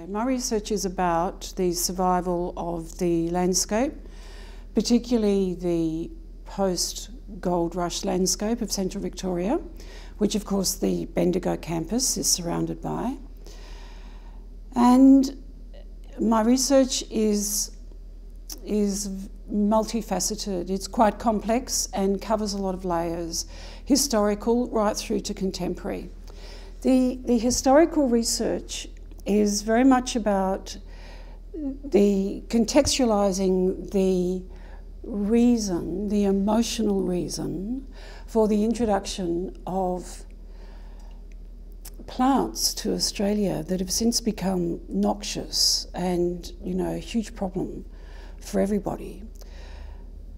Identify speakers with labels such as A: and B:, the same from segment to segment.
A: My research is about the survival of the landscape, particularly the post-gold rush landscape of central Victoria, which of course the Bendigo campus is surrounded by. And my research is multifaceted. It's quite complex and covers a lot of layers, historical right through to contemporary. The historical research is very much about the contextualising the reason, the emotional reason for the introduction of plants to Australia that have since become noxious and, you know, a huge problem for everybody.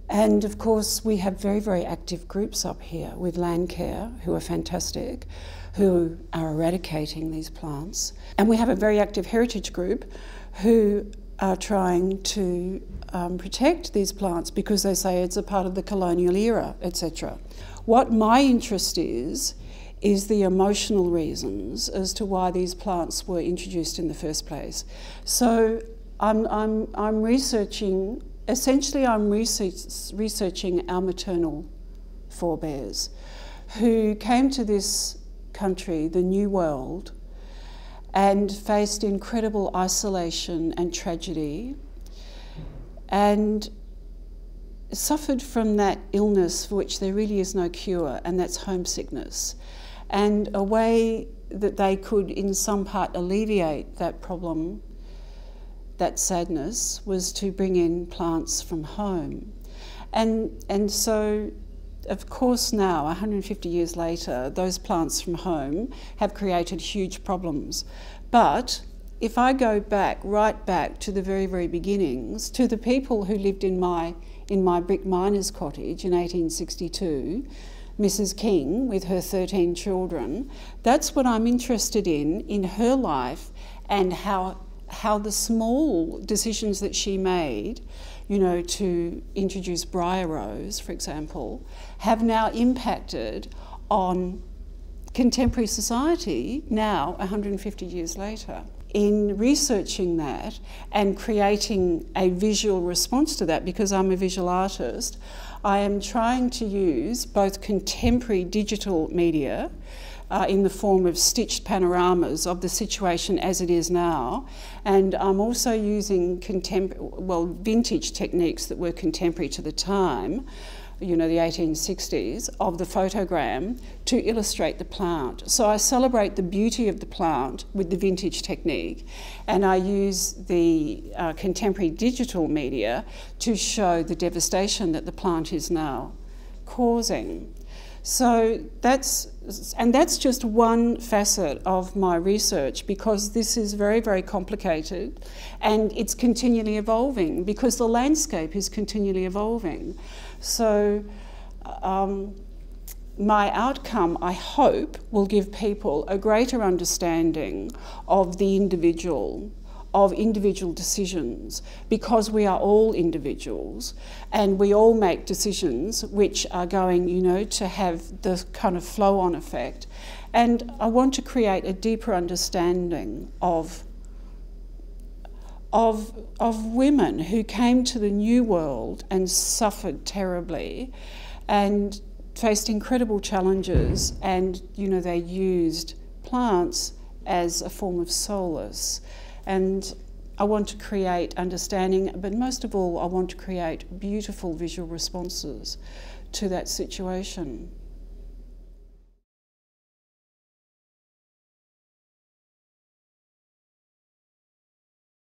A: And of course we have very, very active groups up here with Landcare, who are fantastic, who are eradicating these plants. And we have a very active heritage group who are trying to protect these plants because they say it's a part of the colonial era, etc. What my interest is the emotional reasons as to why these plants were introduced in the first place. So I'm researching, essentially I'm researching our maternal forebears who came to this country, the New World, and faced incredible isolation and tragedy and suffered from that illness for which there really is no cure, and that's homesickness. And a way that they could in some part alleviate that problem, that sadness, was to bring in plants from home. And so, of course now, 150 years later, those plants from home have created huge problems. But if I go back, right back to the very, very beginnings, to the people who lived in my brick miner's cottage in 1862, Mrs. King with her 13 children, that's what I'm interested in her life, and how the small decisions that she made, you know, to introduce briar rose, for example, have now impacted on contemporary society now, 150 years later. In researching that and creating a visual response to that, because I'm a visual artist, I am trying to use both contemporary digital media in the form of stitched panoramas of the situation as it is now, and I'm also using vintage techniques that were contemporary to the time, you know, the 1860s, of the photogram to illustrate the plant. So I celebrate the beauty of the plant with the vintage technique, and I use the contemporary digital media to show the devastation that the plant is now causing. So that's just one facet of my research, because this is very, very complicated and it's continually evolving because the landscape is continually evolving. So my outcome, I hope, will give people a greater understanding of the individual, of individual decisions, because we are all individuals and we all make decisions which are going, you know, to have the kind of flow-on effect. And I want to create a deeper understanding of women who came to the New World and suffered terribly and faced incredible challenges, and, you know, they used plants as a form of solace. And I want to create understanding, but most of all, I want to create beautiful visual responses to that situation.